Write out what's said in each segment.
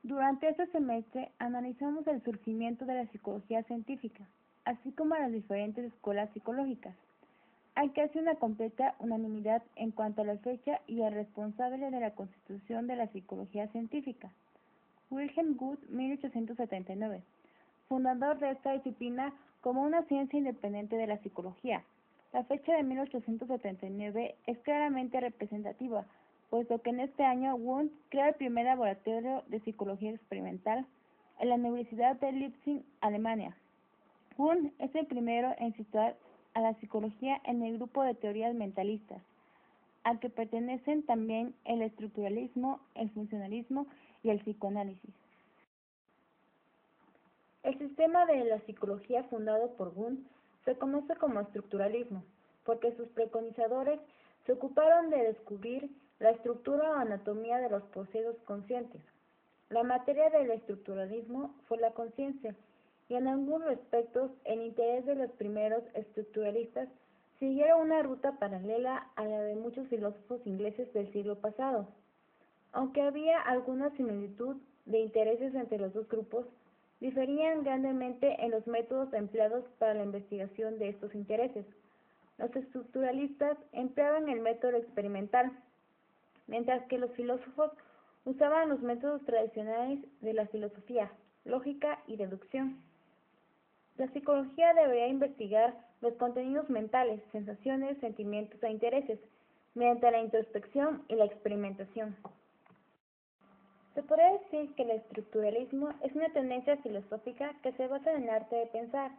Durante este semestre analizamos el surgimiento de la psicología científica, así como las diferentes escuelas psicológicas. Hay casi una completa unanimidad en cuanto a la fecha y el responsable de la constitución de la psicología científica, Wilhelm Wundt, 1879, fundador de esta disciplina como una ciencia independiente de la psicología. La fecha de 1879 es claramente representativa, puesto que en este año Wundt crea el primer laboratorio de psicología experimental en la Universidad de Leipzig, Alemania. Wundt es el primero en situar a la psicología en el grupo de teorías mentalistas, al que pertenecen también el estructuralismo, el funcionalismo y el psicoanálisis. El sistema de la psicología fundado por Wundt se conoce como estructuralismo, porque sus preconizadores se ocuparon de descubrir la estructura o anatomía de los procesos conscientes. La materia del estructuralismo fue la conciencia, y en algunos respectos el interés de los primeros estructuralistas siguieron una ruta paralela a la de muchos filósofos ingleses del siglo pasado. Aunque había alguna similitud de intereses entre los dos grupos, diferían grandemente en los métodos empleados para la investigación de estos intereses. Los estructuralistas empleaban el método experimental, mientras que los filósofos usaban los métodos tradicionales de la filosofía, lógica y deducción. La psicología debería investigar los contenidos mentales, sensaciones, sentimientos e intereses, mediante la introspección y la experimentación. Se podría decir que el estructuralismo es una tendencia filosófica que se basa en el arte de pensar.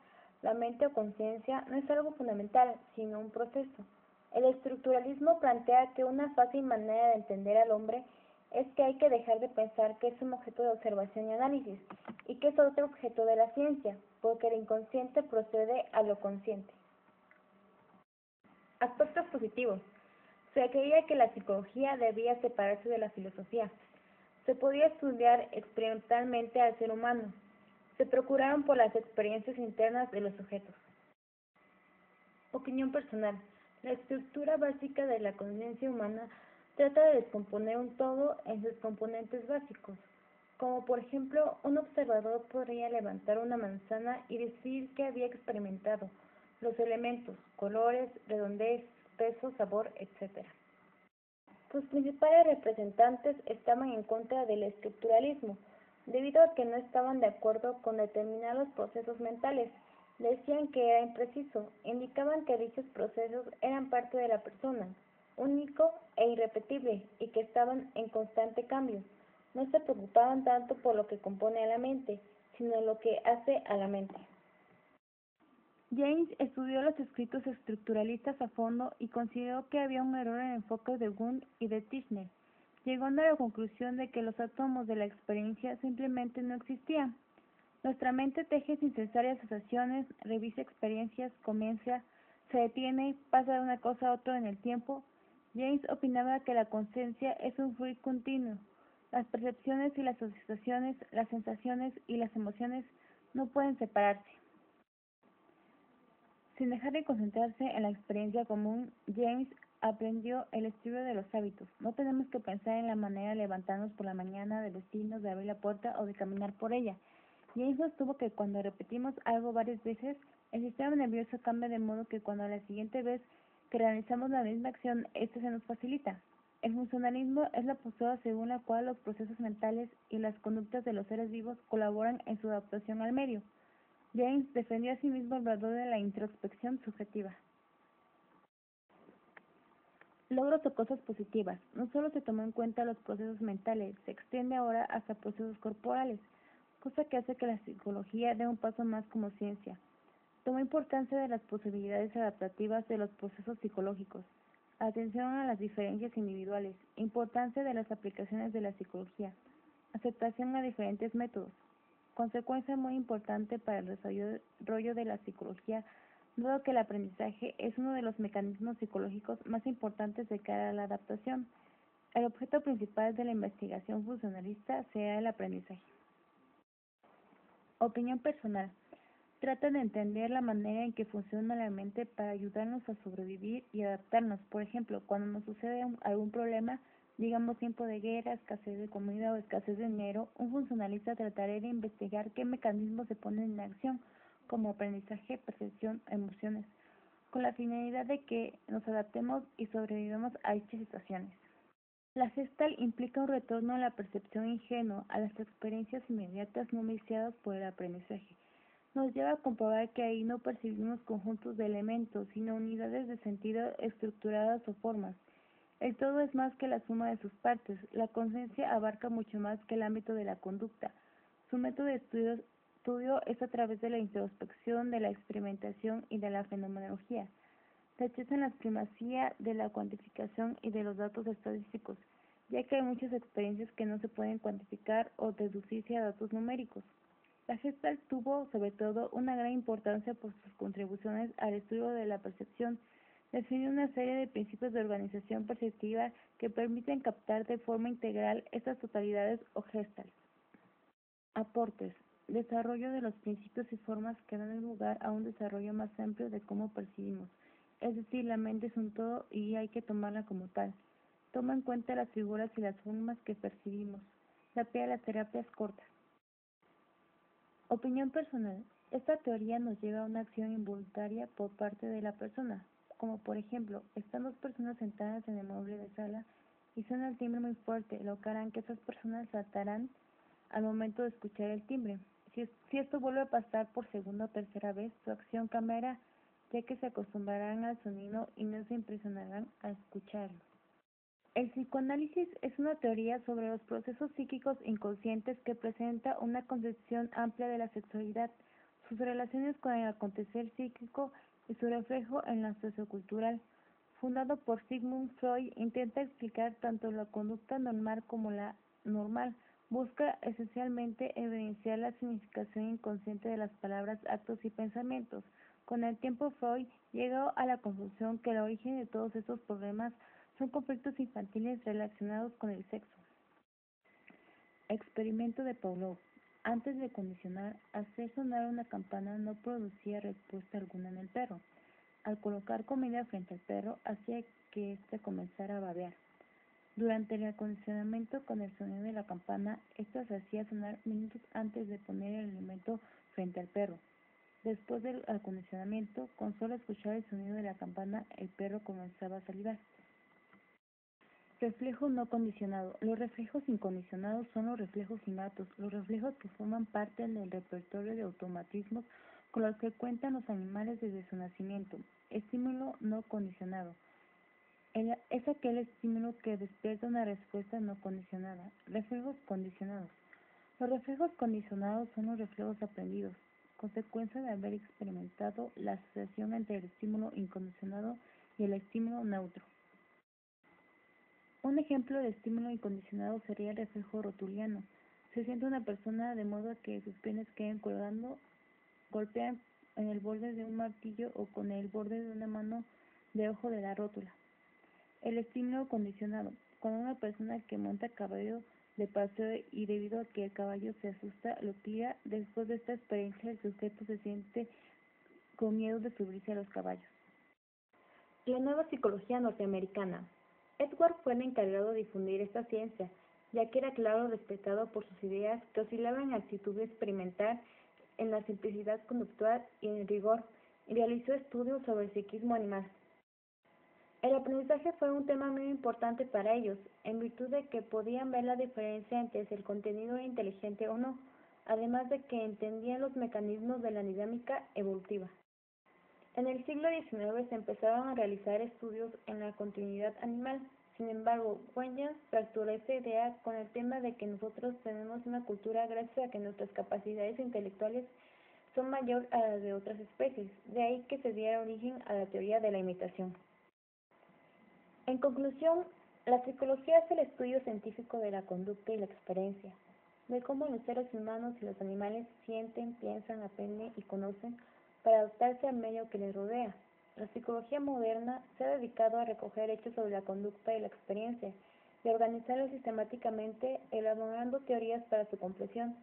La mente o conciencia no es algo fundamental, sino un proceso. El estructuralismo plantea que una fácil manera de entender al hombre es que hay que dejar de pensar que es un objeto de observación y análisis, y que es otro objeto de la ciencia, porque el inconsciente procede a lo consciente. Aspectos positivos. Se creía que la psicología debía separarse de la filosofía. Se podía estudiar experimentalmente al ser humano. Se procuraron por las experiencias internas de los sujetos. Opinión personal. La estructura básica de la conciencia humana trata de descomponer un todo en sus componentes básicos, como por ejemplo un observador podría levantar una manzana y decir que había experimentado los elementos, colores, redondez, peso, sabor, etc. Sus principales representantes estaban en contra del estructuralismo, debido a que no estaban de acuerdo con determinados procesos mentales. Decían que era impreciso, indicaban que dichos procesos eran parte de la persona, único e irrepetible, y que estaban en constante cambio. No se preocupaban tanto por lo que compone a la mente, sino lo que hace a la mente. James estudió los escritos estructuralistas a fondo y consideró que había un error en el enfoque de Wundt y de Tishner, llegando a la conclusión de que los átomos de la experiencia simplemente no existían. Nuestra mente teje sin cesar asociaciones, revisa experiencias, comienza, se detiene, pasa de una cosa a otra en el tiempo. James opinaba que la conciencia es un fluir continuo. Las percepciones y las asociaciones, las sensaciones y las emociones no pueden separarse. Sin dejar de concentrarse en la experiencia común, James aprendió el estudio de los hábitos. No tenemos que pensar en la manera de levantarnos por la mañana, de vestirnos, de abrir la puerta o de caminar por ella. James sostuvo que cuando repetimos algo varias veces, el sistema nervioso cambia de modo que cuando la siguiente vez que realizamos la misma acción, esta se nos facilita. El funcionalismo es la postura según la cual los procesos mentales y las conductas de los seres vivos colaboran en su adaptación al medio. James defendió asimismo el valor de la introspección subjetiva. Logros o cosas positivas. No solo se tomó en cuenta los procesos mentales, se extiende ahora hasta procesos corporales, cosa que hace que la psicología dé un paso más como ciencia. Tomó importancia de las posibilidades adaptativas de los procesos psicológicos, atención a las diferencias individuales, importancia de las aplicaciones de la psicología, aceptación a diferentes métodos. Consecuencia muy importante para el desarrollo de la psicología, dado que el aprendizaje es uno de los mecanismos psicológicos más importantes de cara a la adaptación. El objeto principal de la investigación funcionalista será el aprendizaje. Opinión personal. Trata de entender la manera en que funciona la mente para ayudarnos a sobrevivir y adaptarnos. Por ejemplo, cuando nos sucede algún problema, digamos tiempo de guerra, escasez de comida o escasez de dinero, un funcionalista tratará de investigar qué mecanismos se ponen en acción, como aprendizaje, percepción, emociones, con la finalidad de que nos adaptemos y sobrevivamos a estas situaciones. La Gestalt implica un retorno a la percepción ingenua, a las experiencias inmediatas no viciadas por el aprendizaje. Nos lleva a comprobar que ahí no percibimos conjuntos de elementos, sino unidades de sentido estructuradas o formas. El todo es más que la suma de sus partes. La conciencia abarca mucho más que el ámbito de la conducta. Su método de estudio es a través de la introspección, de la experimentación y de la fenomenología. Rechazan la primacía de la cuantificación y de los datos estadísticos, ya que hay muchas experiencias que no se pueden cuantificar o deducirse a datos numéricos. La Gestalt tuvo, sobre todo, una gran importancia por sus contribuciones al estudio de la percepción. Definió una serie de principios de organización perceptiva que permiten captar de forma integral estas totalidades o Gestalts. Aportes. Desarrollo de los principios y formas que dan lugar a un desarrollo más amplio de cómo percibimos. Es decir, la mente es un todo y hay que tomarla como tal. Toma en cuenta las figuras y las formas que percibimos. La pía de las terapias cortas. Opinión personal. Esta teoría nos lleva a una acción involuntaria por parte de la persona, como por ejemplo, están dos personas sentadas en el mueble de sala y suena el timbre muy fuerte, lo que harán que esas personas saltarán al momento de escuchar el timbre. Si esto vuelve a pasar por segunda o tercera vez, su acción cambiará, ya que se acostumbrarán al sonido y no se impresionarán al escucharlo. El psicoanálisis es una teoría sobre los procesos psíquicos inconscientes que presenta una concepción amplia de la sexualidad, sus relaciones con el acontecer psíquico y su reflejo en la sociocultural. Fundado por Sigmund Freud, intenta explicar tanto la conducta normal como la normal. Busca esencialmente evidenciar la significación inconsciente de las palabras, actos y pensamientos. Con el tiempo, Freud llegó a la conclusión que el origen de todos estos problemas son conflictos infantiles relacionados con el sexo. Experimento de Pavlov. Antes de condicionar, hacer sonar una campana no producía respuesta alguna en el perro. Al colocar comida frente al perro, hacía que éste comenzara a babear. Durante el acondicionamiento con el sonido de la campana, ésta se hacía sonar minutos antes de poner el alimento frente al perro. Después del acondicionamiento, con solo escuchar el sonido de la campana, el perro comenzaba a salivar. Reflejo no condicionado. Los reflejos incondicionados son los reflejos innatos, los reflejos que forman parte del repertorio de automatismos con los que cuentan los animales desde su nacimiento. Estímulo no condicionado. Es aquel estímulo que despierta una respuesta no condicionada. Reflejos condicionados. Los reflejos condicionados son los reflejos aprendidos, consecuencia de haber experimentado la asociación entre el estímulo incondicionado y el estímulo neutro. Un ejemplo de estímulo incondicionado sería el reflejo rotuliano. Se siente una persona de modo que sus piernas queden colgando, golpean en el borde de un martillo o con el borde de una mano de ojo de la rótula. El estímulo condicionado. Cuando una persona que monta caballo de paseo y debido a que el caballo se asusta, lo tira, después de esta experiencia el sujeto se siente con miedo de subirse a los caballos. La nueva psicología norteamericana. Edward fue el encargado de difundir esta ciencia, ya que era claro respetado por sus ideas que oscilaban en actitud experimental, en la simplicidad conductual y en el rigor, y realizó estudios sobre el psiquismo animal. El aprendizaje fue un tema muy importante para ellos, en virtud de que podían ver la diferencia entre si el contenido era inteligente o no, además de que entendían los mecanismos de la dinámica evolutiva. En el siglo XIX se empezaron a realizar estudios en la continuidad animal. Sin embargo, Wengen fracturó esta idea con el tema de que nosotros tenemos una cultura gracias a que nuestras capacidades intelectuales son mayor a las de otras especies, de ahí que se diera origen a la teoría de la imitación. En conclusión, la psicología es el estudio científico de la conducta y la experiencia, de cómo los seres humanos y los animales sienten, piensan, aprenden y conocen para adaptarse al medio que les rodea. La psicología moderna se ha dedicado a recoger hechos sobre la conducta y la experiencia y a organizarlos sistemáticamente, elaborando teorías para su comprensión.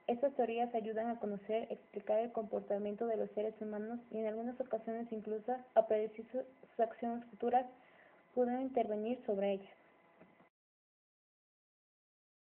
Estas teorías ayudan a conocer, explicar el comportamiento de los seres humanos y en algunas ocasiones incluso a predecir sus acciones futuras, pudiendo intervenir sobre ellas.